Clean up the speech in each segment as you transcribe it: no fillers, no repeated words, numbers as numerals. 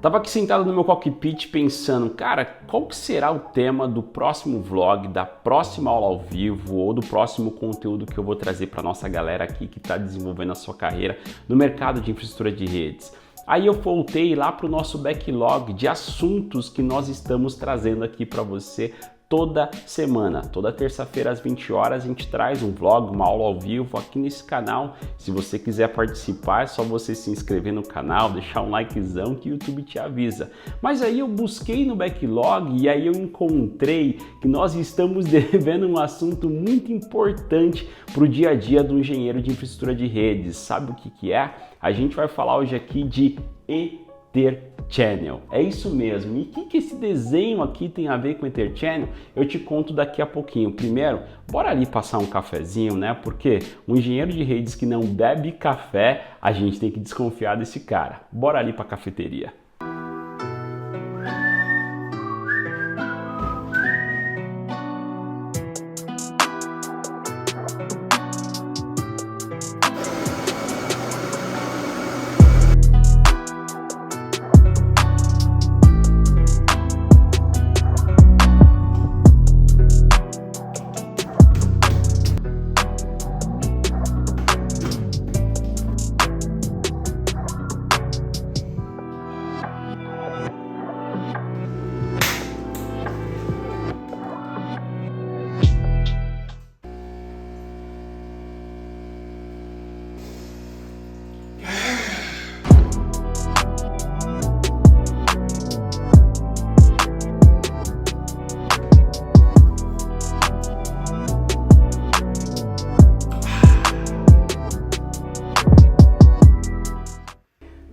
Tava aqui sentado no meu cockpit pensando, cara, qual que será o tema do próximo vlog, da próxima aula ao vivo ou do próximo conteúdo que eu vou trazer para nossa galera aqui que está desenvolvendo a sua carreira no mercado de infraestrutura de redes. Aí eu voltei lá para o nosso backlog de assuntos que nós estamos trazendo aqui para você toda semana. Toda terça-feira às 20 horas a gente traz um vlog, uma aula ao vivo aqui nesse canal. Se você quiser participar, é só você se inscrever no canal, deixar um likezão que o YouTube te avisa. Mas aí eu busquei no backlog e aí eu encontrei que nós estamos devendo um assunto muito importante para o dia a dia do engenheiro de infraestrutura de redes. Sabe o que é? A gente vai falar hoje aqui de Ether Channel. É isso mesmo. E o que esse desenho aqui tem a ver com Ether Channel? Eu te conto daqui a pouquinho. Primeiro, bora ali passar um cafezinho, né? Porque um engenheiro de redes que não bebe café, a gente tem que desconfiar desse cara. Bora ali para a cafeteria.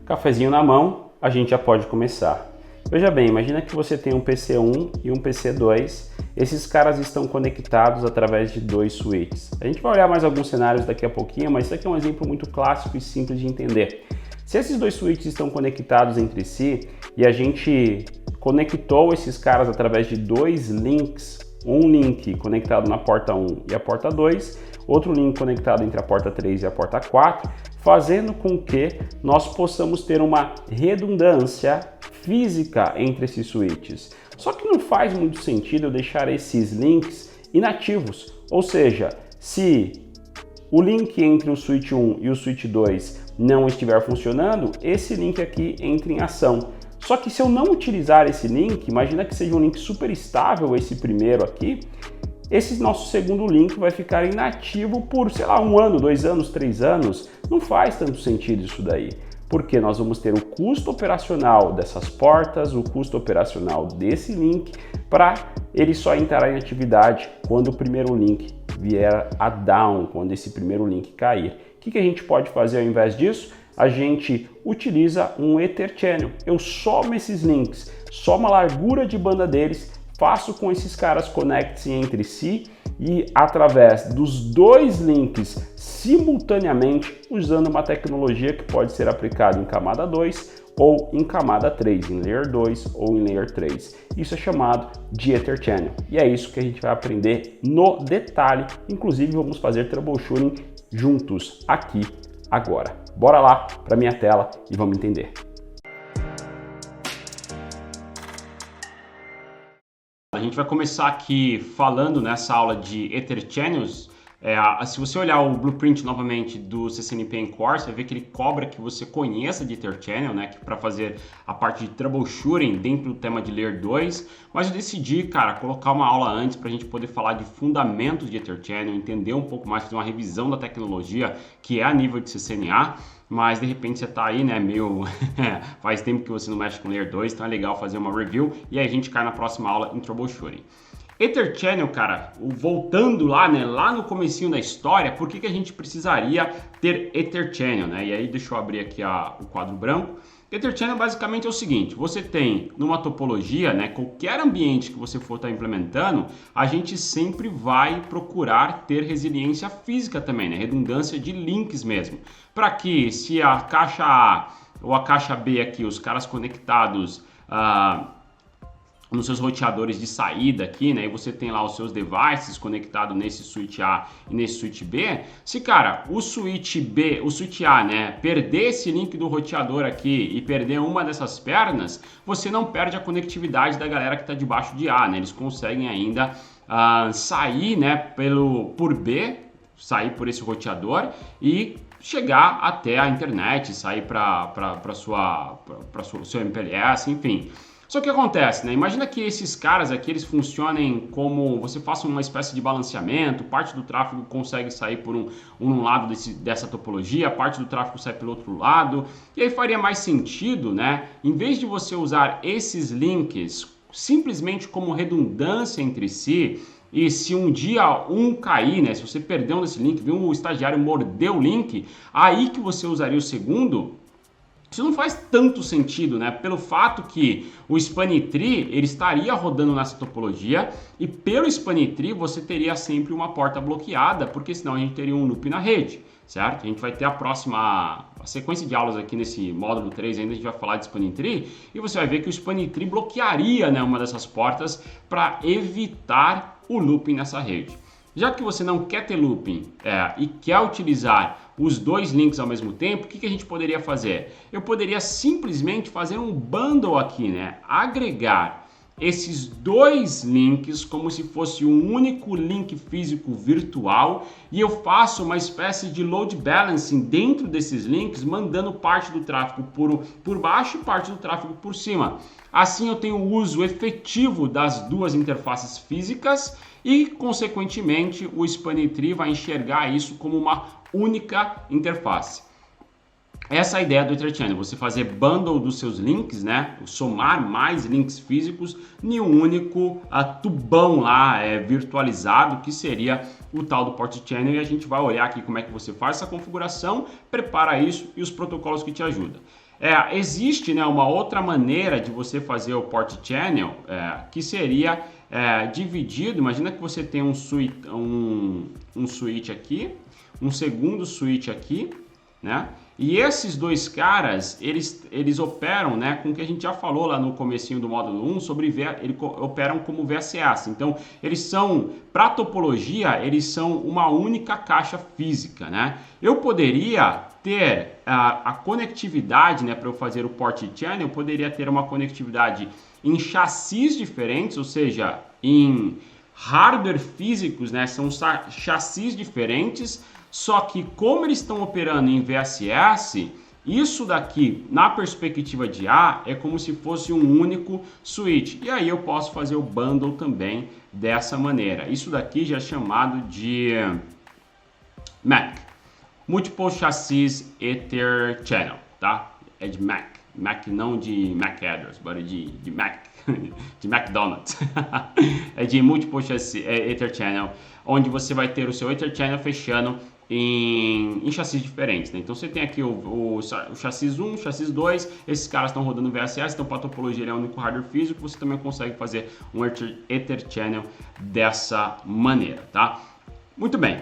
Cafezinho na mão, a gente já pode começar. Veja bem, imagina que você tem um PC1 e um PC2. Esses caras estão conectados através de dois switches. A gente vai olhar mais alguns cenários daqui a pouquinho, mas isso aqui é um exemplo muito clássico e simples de entender. Se esses dois switches estão conectados entre si e a gente conectou esses caras através de dois links, um link conectado na porta 1 e a porta 2, outro link conectado entre a porta 3 e a porta 4, fazendo com que nós possamos ter uma redundância física entre esses switches. Só que não faz muito sentido eu deixar esses links inativos, ou seja, se o link entre o switch 1 e o switch 2 não estiver funcionando, esse link aqui entra em ação. Só que se eu não utilizar esse link, imagina que seja um link super estável esse primeiro aqui, esse nosso segundo link vai ficar inativo por, sei lá, 1 ano, 2 anos, 3 anos. Não faz tanto sentido isso daí, porque nós vamos ter o custo operacional dessas portas, o custo operacional desse link, para ele só entrar em atividade quando o primeiro link vier a down, quando esse primeiro link cair. O que a gente pode fazer ao invés disso? A gente utiliza um Ether Channel. Eu somo esses links, somo a largura de banda deles, faço com esses caras conectem entre si e através dos dois links simultaneamente, usando uma tecnologia que pode ser aplicada em camada 2 ou em camada 3, em Layer 2 ou em Layer 3. Isso é chamado de Ether Channel e é isso que a gente vai aprender no detalhe. Inclusive vamos fazer troubleshooting juntos aqui agora. Bora lá para minha tela e vamos entender. A gente vai começar aqui falando nessa aula de Ether Channels. Se você olhar o blueprint novamente do CCNP Encore, você vai ver que ele cobra que você conheça de Ether Channel, né, para fazer a parte de troubleshooting dentro do tema de Layer 2. Mas eu decidi, cara, colocar uma aula antes para a gente poder falar de fundamentos de Ether Channel, entender um pouco mais, fazer uma revisão da tecnologia que é a nível de CCNA. Mas de repente você tá aí, né, meio faz tempo que você não mexe com Layer 2, então é legal fazer uma review e aí a gente cai na próxima aula em troubleshooting. Ether Channel, cara, voltando lá, né, lá no comecinho da história, por que a gente precisaria ter Ether Channel, né? E aí deixa eu abrir aqui o quadro branco. Ether Channel basicamente é o seguinte, você tem numa topologia, né, qualquer ambiente que você for estar implementando, a gente sempre vai procurar ter resiliência física também, né, redundância de links mesmo, para que se a caixa A ou a caixa B aqui, os caras conectados nos seus roteadores de saída aqui, né, e você tem lá os seus devices conectados nesse switch A e nesse switch B, se, cara, o switch A, né, perder esse link do roteador aqui e perder uma dessas pernas, você não perde a conectividade da galera que está debaixo de A, né, eles conseguem ainda sair, né, por B, sair por esse roteador e chegar até a internet, sair para o seu MPLS, enfim. Só que o que acontece, né? Imagina que esses caras aqui, eles funcionem como você faça uma espécie de balanceamento, parte do tráfego consegue sair por um lado dessa topologia, parte do tráfego sai pelo outro lado, e aí faria mais sentido, né? Em vez de você usar esses links simplesmente como redundância entre si, e se um dia um cair, né? Se você perder um desse link, viu um estagiário morder o link, aí que você usaria o segundo. Isso não faz tanto sentido, né? Pelo fato que o Spanitree ele estaria rodando nessa topologia e pelo Spanitree você teria sempre uma porta bloqueada, porque senão a gente teria um loop na rede, certo? A gente vai ter a sequência de aulas aqui nesse módulo 3, ainda a gente vai falar de Spanitree e você vai ver que o Spanitree bloquearia, né, uma dessas portas para evitar o looping nessa rede. Já que você não quer ter looping e quer utilizar os dois links ao mesmo tempo, o que a gente poderia fazer? Eu poderia simplesmente fazer um bundle aqui, né? Agregar esses dois links como se fosse um único link físico virtual e eu faço uma espécie de load balancing dentro desses links, mandando parte do tráfego por baixo e parte do tráfego por cima. Assim eu tenho o uso efetivo das duas interfaces físicas e, consequentemente, o Spanitree vai enxergar isso como uma única interface. Essa é a ideia do Ether Channel, você fazer bundle dos seus links, né? Somar mais links físicos em um único tubão lá virtualizado, que seria o tal do Port Channel, e a gente vai olhar aqui como é que você faz essa configuração, prepara isso e os protocolos que te ajudam. Existe, né, uma outra maneira de você fazer o Port Channel, que seria dividido. Imagina que você tem um switch aqui, um segundo switch aqui, né? E esses dois caras, eles operam, né, com o que a gente já falou lá no comecinho do módulo 1 sobre eles operam como VSS. Então, eles são, para topologia, eles são uma única caixa física, né? Eu poderia ter a conectividade, né, para eu fazer o Port Channel, eu poderia ter uma conectividade em chassis diferentes, ou seja, em hardware físicos, né, são chassis diferentes, só que como eles estão operando em VSS, isso daqui, na perspectiva de A, é como se fosse um único switch. E aí eu posso fazer o bundle também dessa maneira. Isso daqui já é chamado de MAC. Multiple Chassis Ether Channel, tá? É de MAC. Mac não de MAC address, mas de Mac, de McDonald's. É de Multiple Chassis Ether Channel, onde você vai ter o seu Ether Channel fechando em chassis diferentes, né? Então você tem aqui o chassis 1, chassis 2, esses caras estão rodando VSS, então para a topologia ele é o único hardware físico, você também consegue fazer um Ether Channel dessa maneira, tá? Muito bem.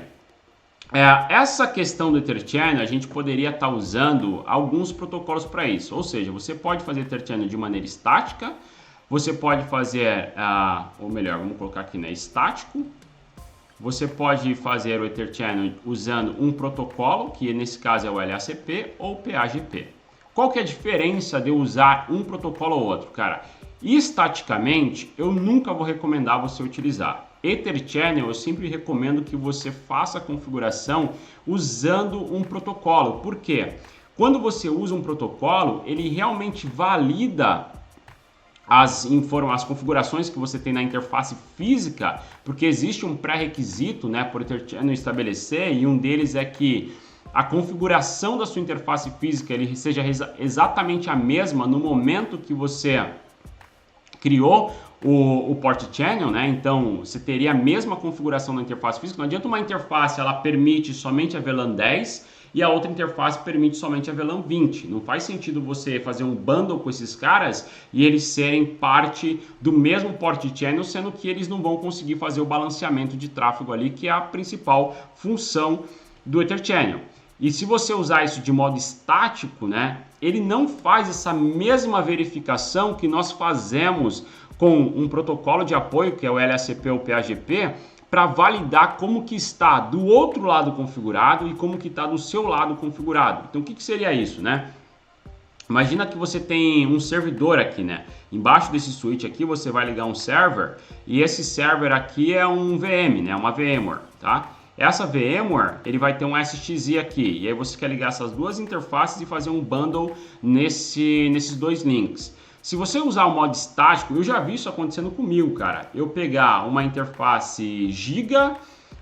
Essa questão do Ether Channel, a gente poderia estar usando alguns protocolos para isso, ou seja, você pode fazer Ether Channel de maneira estática, você pode fazer, ou melhor, vamos colocar aqui, né, estático. Você pode fazer o Ether Channel usando um protocolo, que nesse caso é o LACP ou o PAGP. Qual que é a diferença de eu usar um protocolo ou outro, cara? Estaticamente, eu nunca vou recomendar você utilizar. Ether Channel, eu sempre recomendo que você faça a configuração usando um protocolo. Por quê? Quando você usa um protocolo, ele realmente valida as configurações que você tem na interface física, porque existe um pré-requisito, né, por Ether Channel estabelecer, e um deles é que a configuração da sua interface física ele seja exatamente a mesma no momento que você criou o Port Channel, né? Então você teria a mesma configuração da interface física. Não adianta uma interface ela permite somente a VLAN 10 e a outra interface permite somente a VLAN 20. Não faz sentido você fazer um bundle com esses caras e eles serem parte do mesmo Port Channel, sendo que eles não vão conseguir fazer o balanceamento de tráfego ali, que é a principal função do Ether Channel. E se você usar isso de modo estático, né, ele não faz essa mesma verificação que nós fazemos com um protocolo de apoio, que é o LACP ou PAGP, para validar como que está do outro lado configurado e como que está do seu lado configurado. Então, o que seria isso, né? Imagina que você tem um servidor aqui, né? Embaixo desse switch aqui você vai ligar um server e esse server aqui é um VM, né? Uma VMware, tá? Essa VMware, ele vai ter um SXI aqui e aí você quer ligar essas duas interfaces e fazer um bundle nesses dois links. Se você usar o modo estático, eu já vi isso acontecendo comigo, cara. Eu pegar uma interface Giga,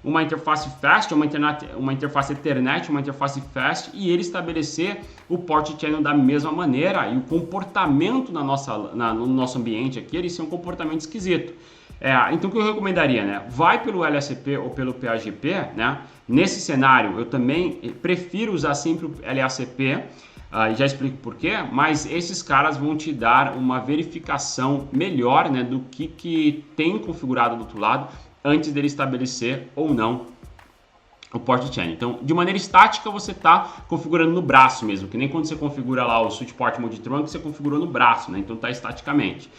uma interface Fast, uma interface Ethernet, uma interface Fast e ele estabelecer o port channel da mesma maneira e o comportamento no nosso ambiente aqui, ele ser um comportamento esquisito. Então o que eu recomendaria, né? Vai pelo LACP ou pelo PAGP, né? Nesse cenário eu também prefiro usar sempre o LACP, já explico por quê, mas esses caras vão te dar uma verificação melhor, né, do que tem configurado do outro lado antes dele estabelecer ou não o port channel. Então, de maneira estática, você está configurando no braço mesmo, que nem quando você configura lá o switch port mode trunk, você configurou no braço, né? Então está estaticamente.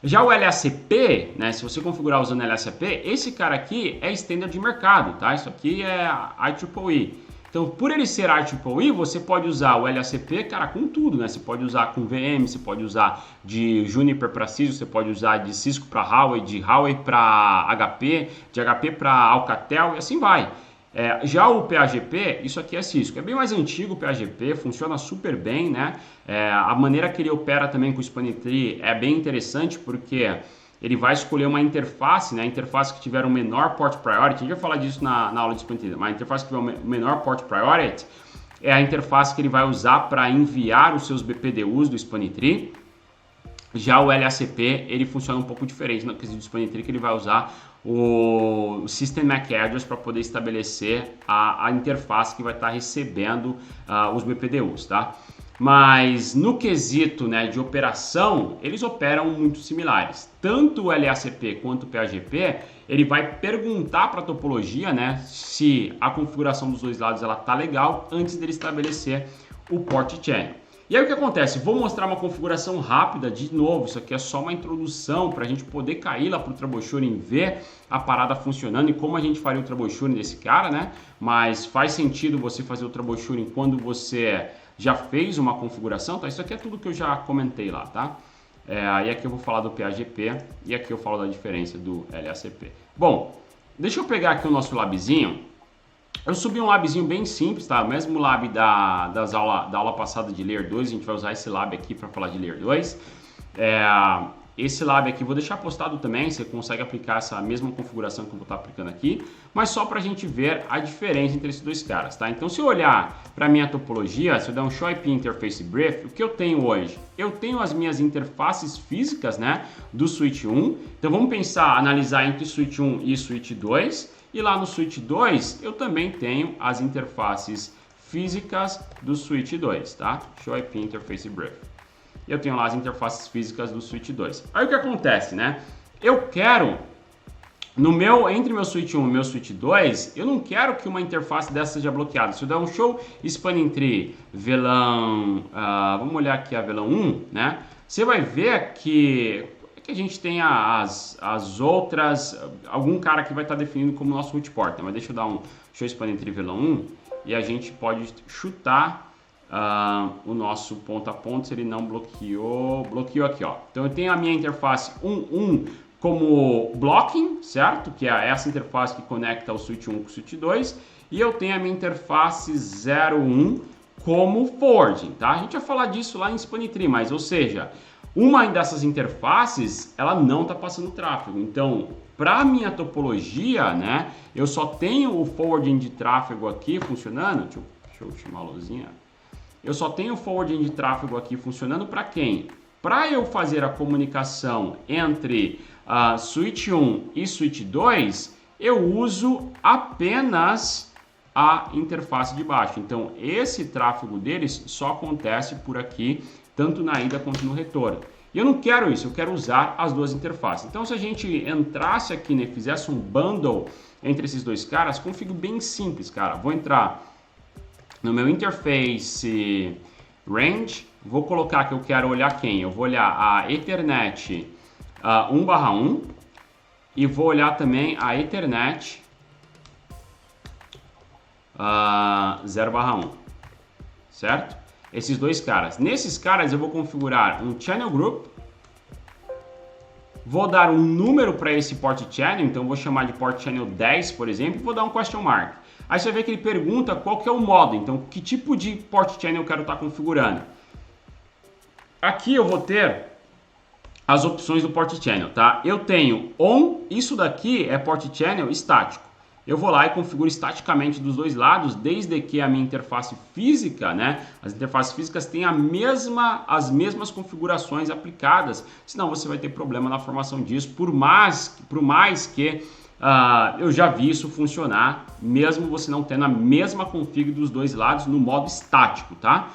Já o LACP, né, se você configurar usando LACP, esse cara aqui é standard de mercado, tá? Isso aqui é IEEE. Então, por ele ser IEEE, você pode usar o LACP, cara, com tudo, né? Você pode usar com VM, você pode usar de Juniper para Cisco, você pode usar de Cisco para Huawei, de Huawei para HP, de HP para Alcatel e assim vai. Já o PAGP, isso aqui é Cisco, é bem mais antigo o PAGP, funciona super bem, né? A maneira que ele opera também com o Spanner é bem interessante porque ele vai escolher uma interface, né? A interface que tiver o menor port priority, a gente vai falar disso na aula de Spanner, mas a interface que tiver o menor port priority é a interface que ele vai usar para enviar os seus BPDUs do Spanner Tree. Já o LACP, ele funciona um pouco diferente no quesito do Spanner Tree, que ele vai usar o System MAC Address para poder estabelecer a interface que vai estar recebendo os BPDUs, tá? Mas no quesito, né, de operação, eles operam muito similares. Tanto o LACP quanto o PAGP, ele vai perguntar para a topologia, né, se a configuração dos dois lados ela tá legal antes dele estabelecer o port channel. E aí o que acontece? Vou mostrar uma configuração rápida de novo, isso aqui é só uma introdução para a gente poder cair lá para o troubleshooting e ver a parada funcionando e como a gente faria o troubleshooting desse cara, né? Mas faz sentido você fazer o troubleshooting quando você já fez uma configuração, tá? Isso aqui é tudo que eu já comentei lá, tá? E aqui eu vou falar do PAGP e aqui eu falo da diferença do LACP. Bom, deixa eu pegar aqui o nosso labzinho. Eu subi um labzinho bem simples, tá? O mesmo lab da aula passada de Layer 2, a gente vai usar esse lab aqui para falar de Layer 2. Esse lab aqui vou deixar postado também, você consegue aplicar essa mesma configuração que eu vou estar aplicando aqui, mas só para a gente ver a diferença entre esses dois caras, tá? Então se eu olhar para a minha topologia, se eu der um Show IP Interface Brief, o que eu tenho hoje? Eu tenho as minhas interfaces físicas, né, do Switch 1, então vamos pensar, analisar entre Switch 1 e Switch 2, e lá no Switch 2 eu também tenho as interfaces físicas do Switch 2, tá? Show IP Interface Brief. Eu tenho lá as interfaces físicas do Switch 2. Aí o que acontece, né? Eu quero, entre meu Switch 1 e meu Switch 2, eu não quero que uma interface dessa seja bloqueada. Se eu der um show Spanning Tree VLAN, vamos olhar aqui a VLAN 1, né? Você vai ver que a gente tem as outras, algum cara que vai estar definindo como nosso root port, né? Mas deixa eu dar um show Spanning Tree VLAN 1 e a gente pode chutar o nosso ponto a ponto, se ele não bloqueou aqui, ó. Então eu tenho a minha interface 1.1 como blocking, certo? Que é essa interface que conecta o switch 1 com o switch 2, e eu tenho a minha interface 0.1 como forwarding, tá? A gente vai falar disso lá em Spanning Tree, mas ou seja, uma dessas interfaces ela não está passando tráfego. Então, para minha topologia, né, eu só tenho o forwarding de tráfego aqui funcionando. Deixa eu chamar a luzinha. Eu só tenho o forwarding de tráfego aqui funcionando para quem? Para eu fazer a comunicação entre switch 1 e switch 2, eu uso apenas a interface de baixo. Então, esse tráfego deles só acontece por aqui, tanto na ida quanto no retorno. E eu não quero isso, eu quero usar as duas interfaces. Então, se a gente entrasse aqui, né, fizesse um bundle entre esses dois caras, config bem simples, cara. Vou entrar no meu interface range, vou colocar que eu quero olhar quem? Eu vou olhar a Ethernet 1/1 e vou olhar também a Ethernet 0/1, certo? Esses dois caras. Nesses caras eu vou configurar um Channel Group, vou dar um número para esse Port Channel, então vou chamar de Port Channel 10, por exemplo, e vou dar um question mark. Aí você vai ver que ele pergunta qual que é o modo, então que tipo de Port Channel eu quero estar configurando. Aqui eu vou ter as opções do Port Channel, tá? Eu tenho on, isso daqui é Port Channel estático. Eu vou lá e configuro estaticamente dos dois lados, desde que a minha interface física, né? As interfaces físicas têm as mesmas configurações aplicadas, senão você vai ter problema na formação disso, por mais que eu já vi isso funcionar, mesmo você não tendo a mesma config dos dois lados no modo estático, tá?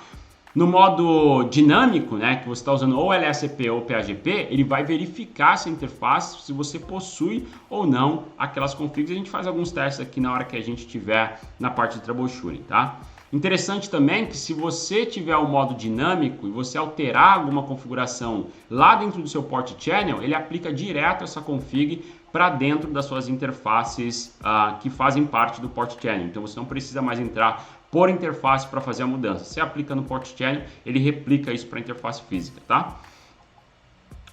No modo dinâmico, né, que você está usando ou LSAP ou PAGP, ele vai verificar essa interface se você possui ou não aquelas configs. A gente faz alguns testes aqui na hora que a gente tiver na parte de troubleshooting, tá? Interessante também que se você tiver o modo dinâmico e você alterar alguma configuração lá dentro do seu Port Channel, ele aplica direto essa config para dentro das suas interfaces que fazem parte do Port Channel. Então você não precisa mais entrar por interface para fazer a mudança. Você aplica no Port Channel, ele replica isso para a interface física, tá?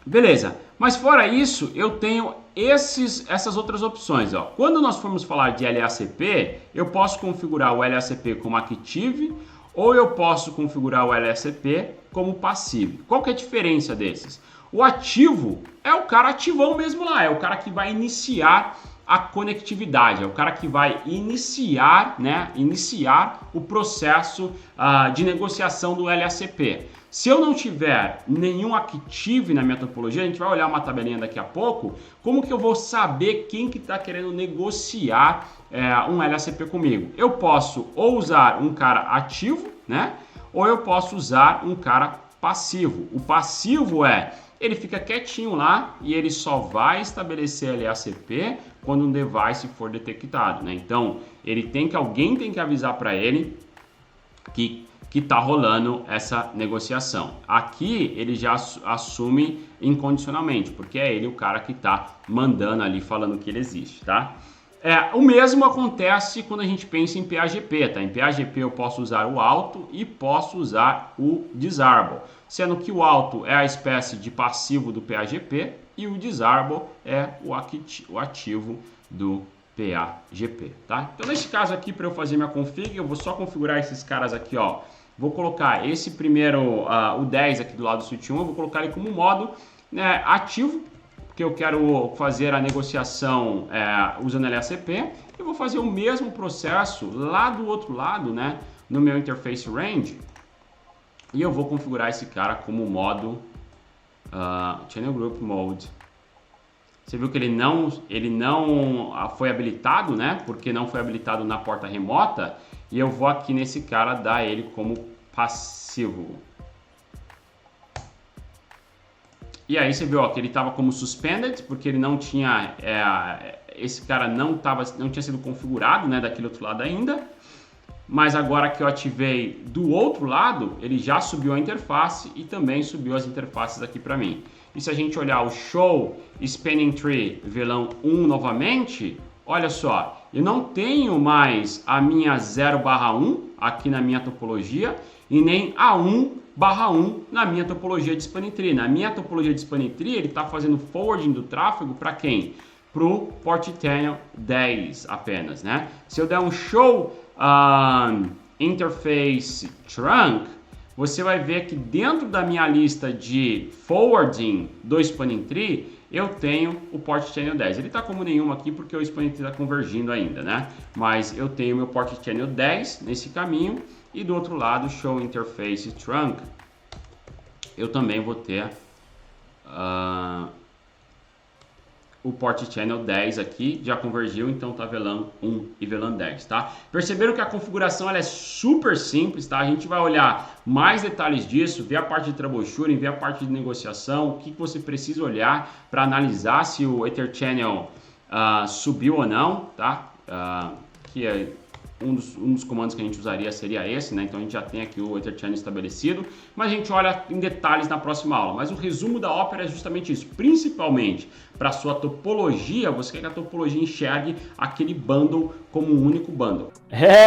Beleza, mas fora isso, eu tenho essas outras opções, ó. Quando nós formos falar de LACP, eu posso configurar o LACP como Active ou eu posso configurar o LACP como Passive. Qual que é a diferença desses? O ativo é o cara ativão mesmo lá, é o cara que vai iniciar a conectividade, é o cara que vai iniciar o processo de negociação do LACP. Se eu não tiver nenhum Active na minha topologia, a gente vai olhar uma tabelinha daqui a pouco, como que eu vou saber quem que está querendo negociar um LACP comigo? Eu posso ou usar um cara ativo, né? Ou eu posso usar um cara passivo. O passivo ele fica quietinho lá e ele só vai estabelecer LACP quando um device for detectado, né? Então, alguém tem que avisar para ele que está rolando essa negociação. Aqui ele já assume incondicionalmente, porque é ele o cara que está mandando ali, falando que ele existe, tá? O mesmo acontece quando a gente pensa em PAGP, tá? Em PAGP eu posso usar o auto e posso usar o disable, sendo que o auto é a espécie de passivo do PAGP e o disable é o ativo do PAGP, tá? Então nesse caso aqui, para eu fazer minha config, eu vou só configurar esses caras aqui, ó. Vou colocar esse primeiro, o 10 aqui do lado do switch 1, eu vou colocar ele como modo ativo, porque eu quero fazer a negociação usando LACP, e vou fazer o mesmo processo lá do outro lado, né, no meu interface range, e eu vou configurar esse cara como modo Channel Group Mode. Você viu que ele não foi habilitado, né, porque não foi habilitado na porta remota, e eu vou aqui nesse cara dar ele como passivo. E aí você viu, ó, que ele estava como suspended, porque ele não tinha, esse cara não tinha sido configurado, né, daquele outro lado ainda. Mas agora que eu ativei do outro lado, ele já subiu a interface e também subiu as interfaces aqui para mim. E se a gente olhar o show spanning tree VLAN 1 novamente, olha só, eu não tenho mais a minha 0/1 aqui na minha topologia e nem a 1/1 na minha topologia de spanning tree. Na minha topologia de spanning tree, ele está fazendo forwarding do tráfego para quem? Para o Port Channel 10 apenas, né? Se eu der um show interface trunk, você vai ver que dentro da minha lista de forwarding do spanning tree, eu tenho o Port Channel 10. Ele está como nenhum aqui porque o spanning tree está convergindo ainda, né? Mas eu tenho meu Port Channel 10 nesse caminho e do outro lado, show interface trunk, eu também vou ter o Port Channel 10 aqui, já convergiu, então tá VLAN 1 e VLAN 10, tá? Perceberam que a configuração ela é super simples, tá? A gente vai olhar mais detalhes disso, ver a parte de troubleshooting, ver a parte de negociação, o que você precisa olhar para analisar se o Ether Channel subiu ou não, tá? um dos comandos que a gente usaria seria esse, né? Então a gente já tem aqui o Ether Channel estabelecido, mas a gente olha em detalhes na próxima aula. Mas o resumo da Opera é justamente isso, principalmente para sua topologia, você quer que a topologia enxergue aquele bundle como um único bundle.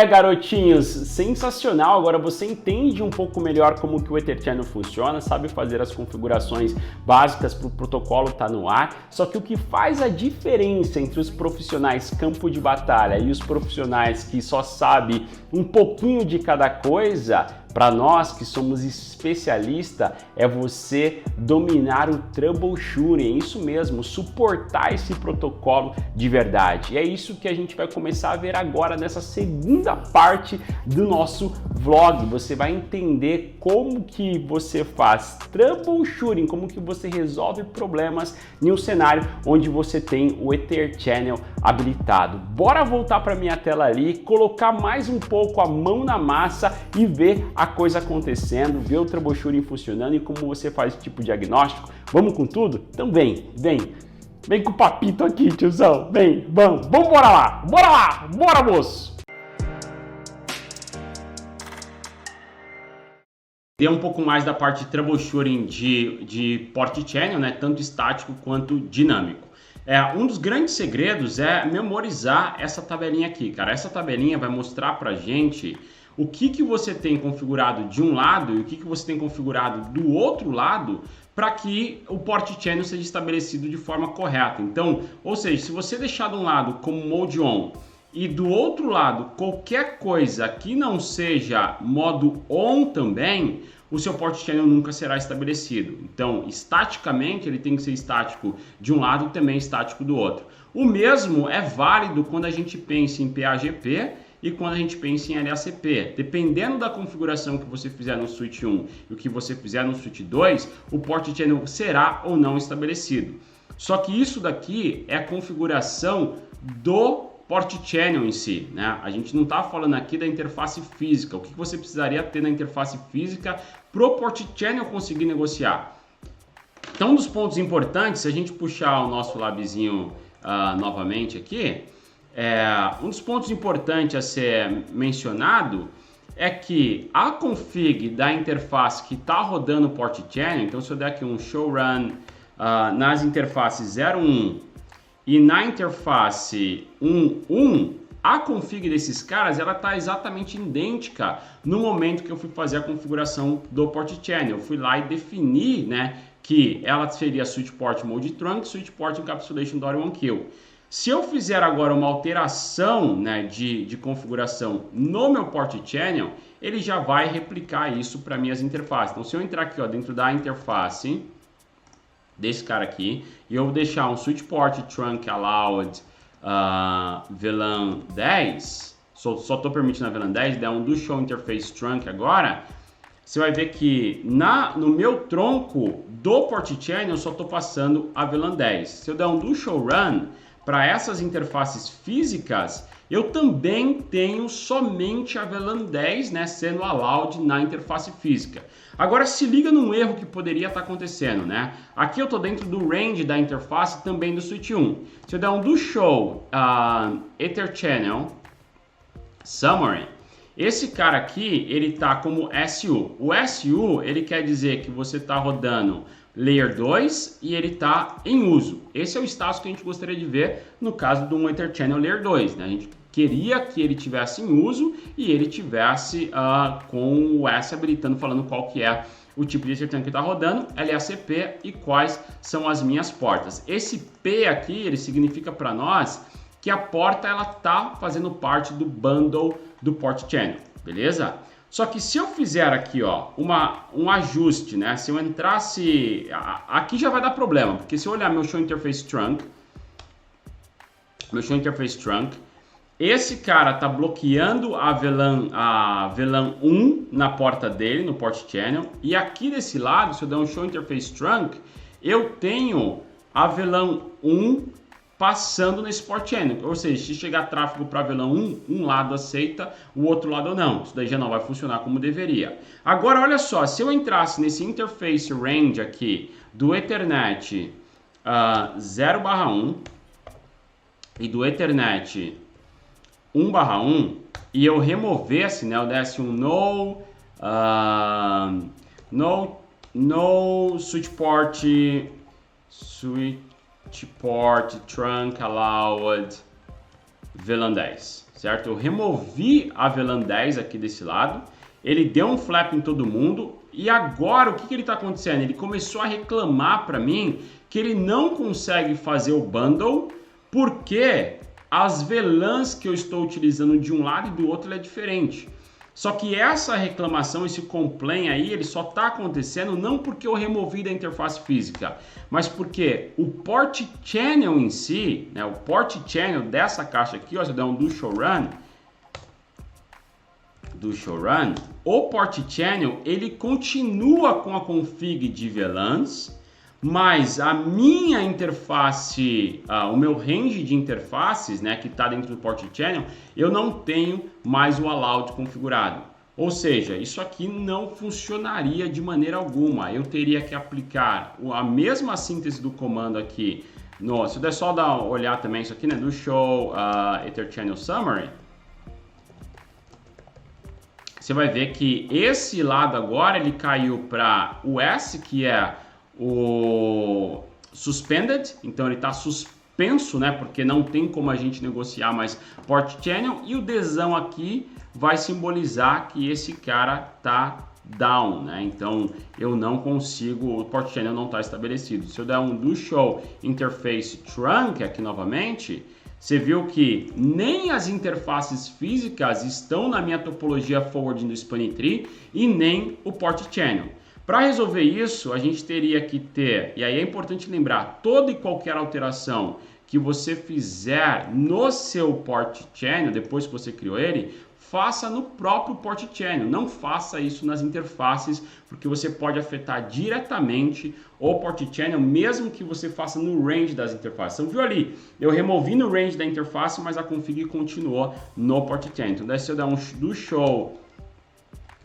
Garotinhos, sensacional! Agora você entende um pouco melhor como que o Ether Channel funciona, sabe fazer as configurações básicas para o protocolo estar no ar, só que o que faz a diferença entre os profissionais campo de batalha e os profissionais que só sabem um pouquinho de cada coisa, para nós que somos especialistas, é você dominar o troubleshooting, é isso mesmo, suportar esse protocolo de verdade. E é isso que a gente vai começar a ver agora nessa segunda parte do nosso vlog. Você vai entender como que você faz troubleshooting, como que você resolve problemas em um cenário onde você tem o Ether Channel habilitado. Bora voltar para minha tela ali, colocar mais um pouco a mão na massa e ver a coisa acontecendo, ver o troubleshooting funcionando e como você faz esse tipo de diagnóstico. Vamos com tudo? Então vem com o papito aqui, tiozão, vamos bora lá, bora moço! Ter um pouco mais da parte de troubleshooting de port channel, né, tanto estático quanto dinâmico. Um dos grandes segredos é memorizar essa tabelinha aqui, cara. Essa tabelinha vai mostrar pra gente o que você tem configurado de um lado e o que você tem configurado do outro lado para que o port channel seja estabelecido de forma correta. Então, ou seja, se você deixar de um lado como mode on e do outro lado qualquer coisa que não seja modo on também, o seu port channel nunca será estabelecido. Então, estaticamente, ele tem que ser estático de um lado e também estático do outro. O mesmo é válido quando a gente pensa em PAGP e quando a gente pensa em LACP. Dependendo da configuração que você fizer no switch 1 e o que você fizer no switch 2, o port channel será ou não estabelecido. Só que isso daqui é a configuração do port channel em si, né? A gente não está falando aqui da interface física. O que você precisaria ter na interface física para o port channel conseguir negociar? Então, um dos pontos importantes, se a gente puxar o nosso labzinho novamente aqui, um dos pontos importantes a ser mencionado é que a config da interface que está rodando o port channel, então se eu der aqui um show run nas interfaces 01 e na interface 11, a config desses caras ela está exatamente idêntica no momento que eu fui fazer a configuração do port channel. Eu fui lá e defini, né, que ela seria switch port mode trunk, switch port encapsulation door one kill. Se eu fizer agora uma alteração, né, de configuração no meu port channel, ele já vai replicar isso para minhas interfaces. Então, se eu entrar aqui dentro da interface desse cara aqui e eu deixar um switch port trunk allowed VLAN 10, só estou permitindo a VLAN 10, der um do show interface trunk agora, você vai ver que no meu tronco do port channel eu só estou passando a VLAN 10. Se eu der um do show run, para essas interfaces físicas, eu também tenho somente a VLAN 10, né, sendo allowed na interface física. Agora se liga num erro que poderia estar acontecendo, né? Aqui eu estou dentro do range da interface também do switch 1. Se eu der um do show Ether Channel Summary, esse cara aqui, ele está como SU. O SU, ele quer dizer que você está rodando Layer 2 e ele está em uso. Esse é o status que a gente gostaria de ver no caso de um Ether Channel Layer 2, né? A gente queria que ele tivesse em uso e ele tivesse com o S habilitando, falando qual que é o tipo de Ether Channel que está rodando, LACP e quais são as minhas portas. Esse P aqui, ele significa para nós que a porta ela está fazendo parte do bundle do port channel, beleza? Só que se eu fizer aqui, um ajuste, né? Se eu entrasse... Aqui já vai dar problema, porque se eu olhar meu show interface trunk, esse cara tá bloqueando a VLAN 1 na porta dele, no port channel, e aqui desse lado, se eu der um show interface trunk, eu tenho a VLAN 1 passando nesse port channel, ou seja, se chegar tráfego para VLAN 1, um lado aceita, o outro lado não. Isso daí já não vai funcionar como deveria. Agora, olha só, se eu entrasse nesse interface range aqui do Ethernet 0/1 e do Ethernet 1/1, e eu removesse, né, eu desse um no switch port trunk allowed VLAN 10, certo? Eu removi a VLAN 10 aqui desse lado, ele deu um flap em todo mundo e agora o que ele está acontecendo? Ele começou a reclamar para mim que ele não consegue fazer o bundle porque as VLANs que eu estou utilizando de um lado e do outro é diferente. Só que essa reclamação, esse complaint aí, ele só está acontecendo não porque eu removi da interface física, mas porque o port channel em si, né, o port channel dessa caixa aqui, ó, se eu der um do show run, o port channel ele continua com a config de VLANs, mas a minha interface, o meu range de interfaces, né, que está dentro do port channel, eu não tenho mais o allowed configurado. Ou seja, isso aqui não funcionaria de maneira alguma. Eu teria que aplicar a mesma síntese do comando aqui. Se eu der só olhar também isso aqui, né, do show Ether Channel Summary, você vai ver que esse lado agora ele caiu para o S, que é o suspended, então ele está suspenso, né? Porque não tem como a gente negociar mais port channel, e o Dzão aqui vai simbolizar que esse cara tá down, né? Então eu não consigo, o port channel não está estabelecido. Se eu der um do show interface trunk aqui novamente, você viu que nem as interfaces físicas estão na minha topologia forward do spanning tree e nem o port channel. Para resolver isso, a gente teria que ter, e aí é importante lembrar, toda e qualquer alteração que você fizer no seu port channel, depois que você criou ele, faça no próprio port channel, não faça isso nas interfaces, porque você pode afetar diretamente o port channel, mesmo que você faça no range das interfaces. Então, viu ali? Eu removi no range da interface, mas a config continuou no port channel. Então, daí se eu der um do show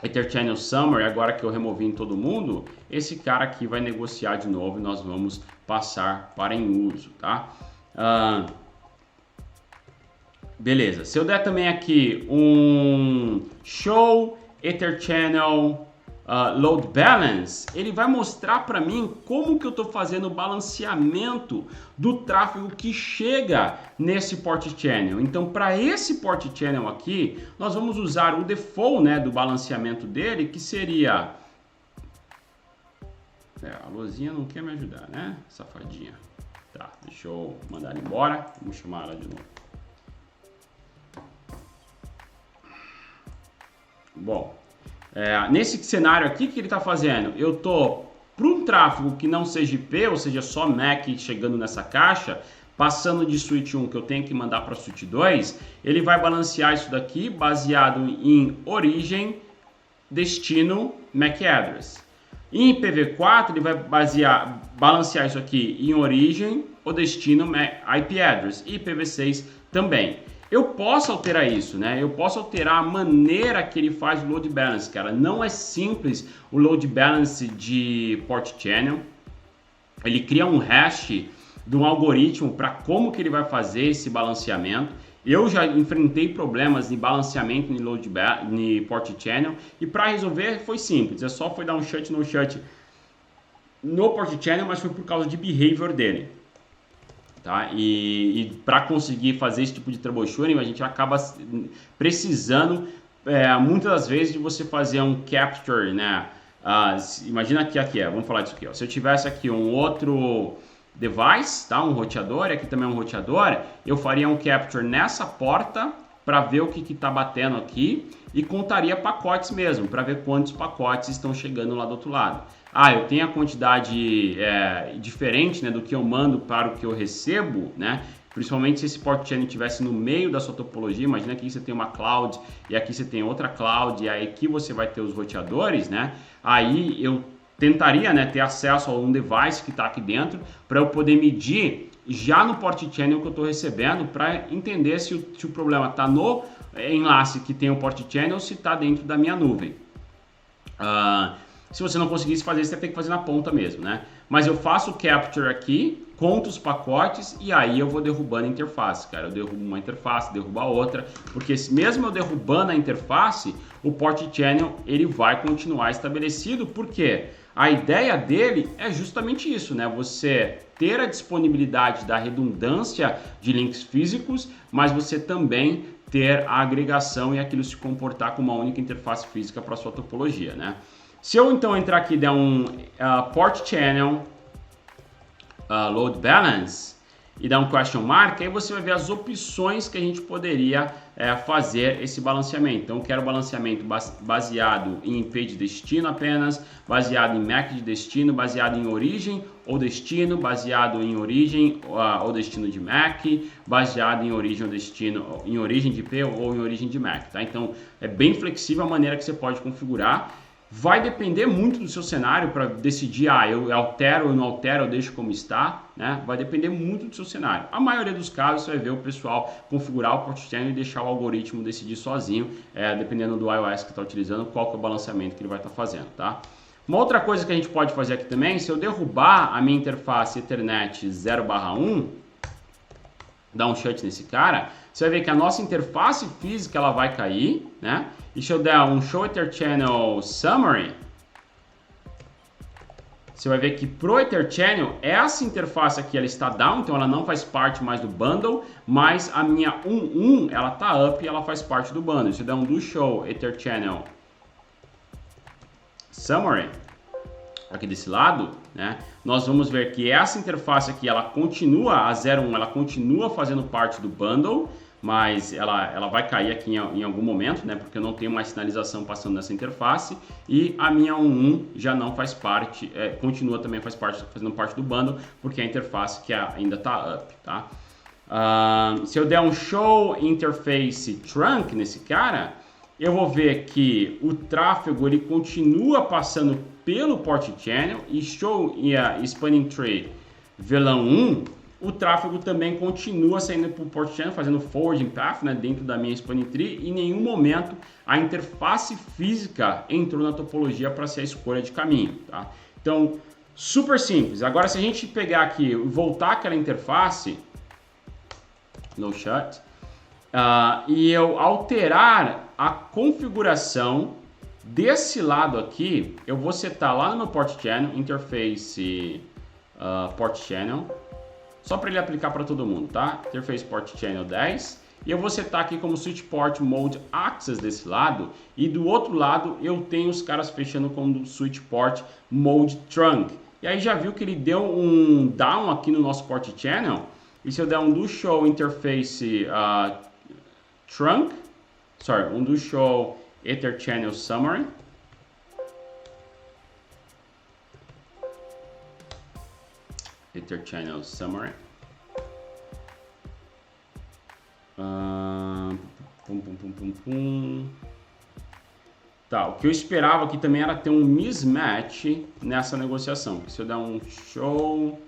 Ether Channel Summary, agora que eu removi em todo mundo, esse cara aqui vai negociar de novo e nós vamos passar para em uso, tá? Beleza, se eu der também aqui um show Ether Channel Load Balance, ele vai mostrar para mim como que eu estou fazendo o balanceamento do tráfego que chega nesse port channel. Então, para esse port channel aqui, nós vamos usar o default, né, do balanceamento dele, que seria... a luzinha não quer me ajudar, né, safadinha. Tá, deixa eu mandar ela embora, vamos chamar ela de novo. Bom, nesse cenário aqui, o que ele está fazendo? Eu estou para um tráfego que não seja IP, ou seja, só MAC chegando nessa caixa, passando de switch 1 que eu tenho que mandar para switch 2, ele vai balancear isso daqui baseado em origem, destino, MAC address. Em IPv4 ele vai balancear isso aqui em origem, o destino, IP address, e IPv6 também. Eu posso alterar isso, né? Eu posso alterar a maneira que ele faz o load balance, cara. Não é simples o load balance de port channel. Ele cria um hash de um algoritmo para como que ele vai fazer esse balanceamento. Eu já enfrentei problemas de balanceamento em port channel e para resolver foi simples. É só dar um shut no shut no port channel, mas foi por causa de behavior dele. Tá? E para conseguir fazer esse tipo de troubleshooting, a gente acaba precisando, muitas das vezes, de você fazer um capture, né? Imagina que aqui, vamos falar disso aqui. Ó. Se eu tivesse aqui um outro device, tá? Um roteador, e aqui também um roteador, eu faria um capture nessa porta para ver o que está batendo aqui e contaria pacotes mesmo, para ver quantos pacotes estão chegando lá do outro lado. Eu tenho a quantidade diferente, né, do que eu mando para o que eu recebo, né? Principalmente se esse port channel estivesse no meio da sua topologia. Imagina que aqui você tem uma cloud e aqui você tem outra cloud e aí aqui você vai ter os roteadores, né? Aí eu tentaria, né, ter acesso a um device que está aqui dentro para eu poder medir já no port channel que eu estou recebendo para entender se o problema está no enlace que tem o port channel ou se está dentro da minha nuvem. Se você não conseguisse fazer isso, você tem que fazer na ponta mesmo, né? Mas eu faço o capture aqui, conto os pacotes e aí eu vou derrubando a interface, cara. Eu derrubo uma interface, derrubo a outra, porque mesmo eu derrubando a interface, o port channel ele vai continuar estabelecido, porque a ideia dele é justamente isso, né? Você ter a disponibilidade da redundância de links físicos, mas você também ter a agregação e aquilo se comportar como uma única interface física para sua topologia, né? Se eu então entrar aqui e der um port channel load balance e dar um question mark, aí você vai ver as opções que a gente poderia fazer esse balanceamento. Então, eu quero balanceamento baseado em IP de destino apenas, baseado em MAC de destino, baseado em origem ou destino, baseado em origem ou destino de MAC, baseado em origem ou destino, em origem de IP ou em origem de MAC, tá? Então, é bem flexível a maneira que você pode configurar. Vai depender muito do seu cenário para decidir, eu altero, eu não altero, eu deixo como está, né? Vai depender muito do seu cenário. A maioria dos casos você vai ver o pessoal configurar o port channel e deixar o algoritmo decidir sozinho, dependendo do iOS que está utilizando, qual que é o balanceamento que ele vai estar fazendo, tá? Uma outra coisa que a gente pode fazer aqui também, se eu derrubar a minha interface Ethernet 0/1, dar um shut nesse cara, você vai ver que a nossa interface física ela vai cair, né? E se eu der um Show Ether Channel Summary, você vai ver que pro Ether Channel, essa interface aqui ela está down, então ela não faz parte mais do bundle, mas a minha 1.1 ela tá up e ela faz parte do bundle. Se eu der um do Show Ether Channel Summary, aqui desse lado, né, nós vamos ver que essa interface aqui, ela continua, a 0.1, ela continua fazendo parte do bundle, mas ela vai cair aqui em algum momento, né, porque eu não tenho mais sinalização passando nessa interface, e a minha 1.1 já não faz parte, continua também fazendo parte do bundle, porque é a interface que ainda está up, tá? Se eu der um Show Interface Trunk nesse cara, eu vou ver que o tráfego ele continua passando pelo port channel e Show Spanning Tree VLAN 1, o tráfego também continua saindo para o port channel, fazendo forwarding path, né, dentro da minha Spanning Tree, e em nenhum momento a interface física entrou na topologia para ser a escolha de caminho, tá? Então, super simples. Agora, se a gente pegar aqui e voltar aquela interface, no shut, e eu alterar a configuração desse lado aqui, eu vou setar lá no meu port channel, interface port channel, só para ele aplicar para todo mundo, tá? Interface port channel 10, e eu vou setar aqui como switch port mode access desse lado, e do outro lado eu tenho os caras fechando como switch port mode trunk. E aí já viu que ele deu um down aqui no nosso port channel, e se eu der um do show interface trunk, um do show Ether Channel Summary, Ether Channel Summary, Tá, o que eu esperava aqui também era ter um mismatch nessa negociação. Se eu der um show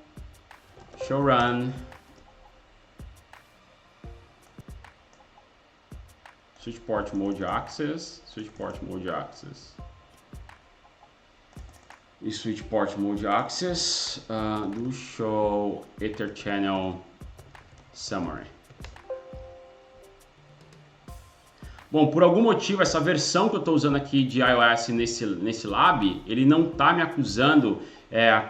run, switch port mode access, e switch port mode access do show Ether Channel Summary. Bom, por algum motivo, essa versão que eu estou usando aqui de iOS nesse lab, ele não está me acusando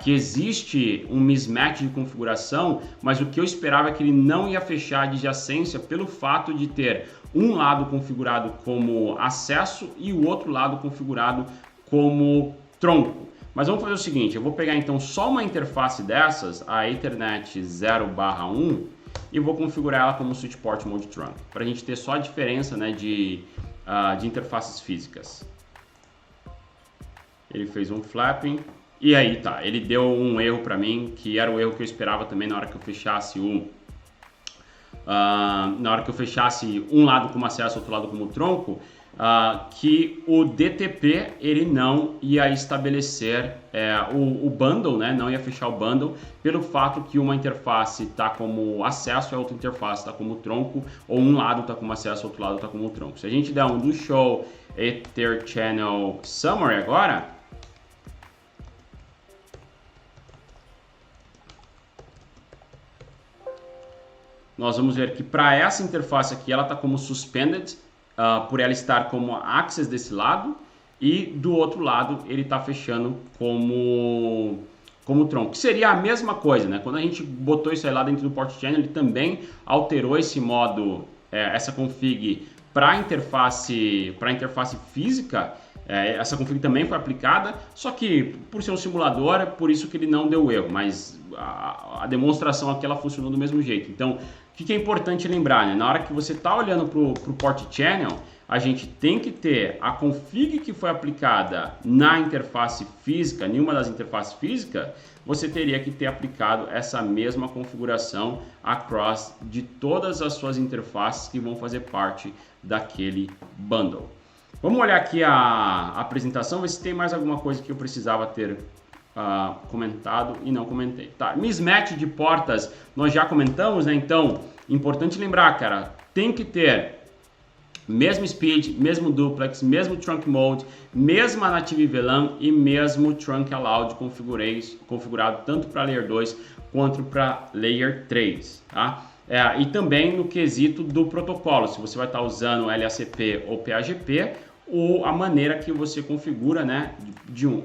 que existe um mismatch de configuração, mas o que eu esperava é que ele não ia fechar a adjacência pelo fato de ter um lado configurado como acesso e o outro lado configurado como tronco. Mas vamos fazer o seguinte, eu vou pegar então só uma interface dessas, a Ethernet 0/1, e vou configurar ela como switch port mode trunk, para a gente ter só a diferença, né, de interfaces físicas. Ele fez um flapping, e aí tá, ele deu um erro para mim, que era o erro que eu esperava também na hora que eu fechasse um lado como acesso, outro lado como tronco, que o DTP ele não ia estabelecer o bundle, né? Não ia fechar o bundle pelo fato que uma interface está como acesso e a outra interface está como tronco, ou um lado está como acesso, outro lado está como tronco. Se a gente der um do show Ether Channel Summary agora, nós vamos ver que para essa interface aqui, ela está como suspended, por ela estar como access desse lado, e do outro lado ele está fechando como tronco, que seria a mesma coisa, né? Quando a gente botou isso aí lá dentro do port channel, ele também alterou esse modo, essa config para a interface física. Essa config também foi aplicada, só que por ser um simulador, é por isso que ele não deu erro, mas a demonstração aqui ela funcionou do mesmo jeito. Então, o que é importante lembrar, né? Na hora que você está olhando para o port channel, a gente tem que ter a config que foi aplicada na interface física, em uma das interfaces físicas, você teria que ter aplicado essa mesma configuração across de todas as suas interfaces que vão fazer parte daquele bundle. Vamos olhar aqui a apresentação, ver se tem mais alguma coisa que eu precisava ter comentado e não comentei. Tá, mismatch de portas nós já comentamos, né? Então, importante lembrar, cara, tem que ter mesmo speed, mesmo duplex, mesmo trunk mode, mesma native VLAN e mesmo trunk allowed configurado tanto para layer 2 quanto para layer 3, tá? E também no quesito do protocolo, se você vai estar usando LACP ou PAGP, ou a maneira que você configura, né, de um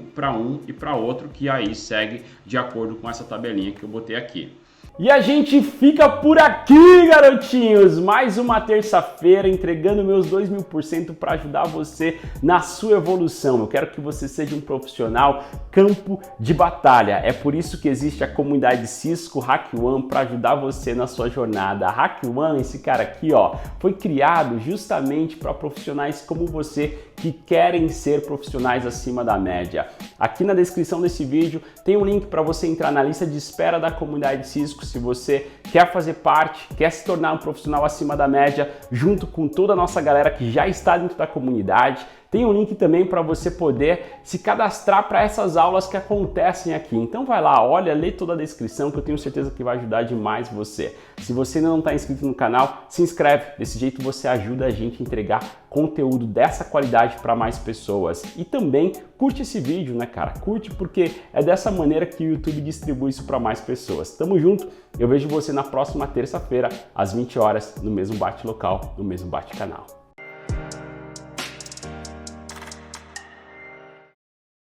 e para outro, que aí segue de acordo com essa tabelinha que eu botei aqui. E a gente fica por aqui, garotinhos! Mais uma terça-feira entregando meus 2000% para ajudar você na sua evolução. Eu quero que você seja um profissional campo de batalha. É por isso que existe a comunidade Cisco HackOne para ajudar você na sua jornada. A HackOne, esse cara aqui, ó, foi criado justamente para profissionais como você que querem ser profissionais acima da média. Aqui na descrição desse vídeo tem um link para você entrar na lista de espera da comunidade Cisco. Se você quer fazer parte, quer se tornar um profissional acima da média, junto com toda a nossa galera que já está dentro da comunidade, tem um link também para você poder se cadastrar para essas aulas que acontecem aqui. Então vai lá, olha, lê toda a descrição que eu tenho certeza que vai ajudar demais você. Se você ainda não está inscrito no canal, se inscreve. Desse jeito você ajuda a gente a entregar conteúdo dessa qualidade para mais pessoas. E também curte esse vídeo, né, cara? Curte porque é dessa maneira que o YouTube distribui isso para mais pessoas. Tamo junto, eu vejo você na próxima terça-feira, às 20 horas, no mesmo bate-local, no mesmo bate-canal.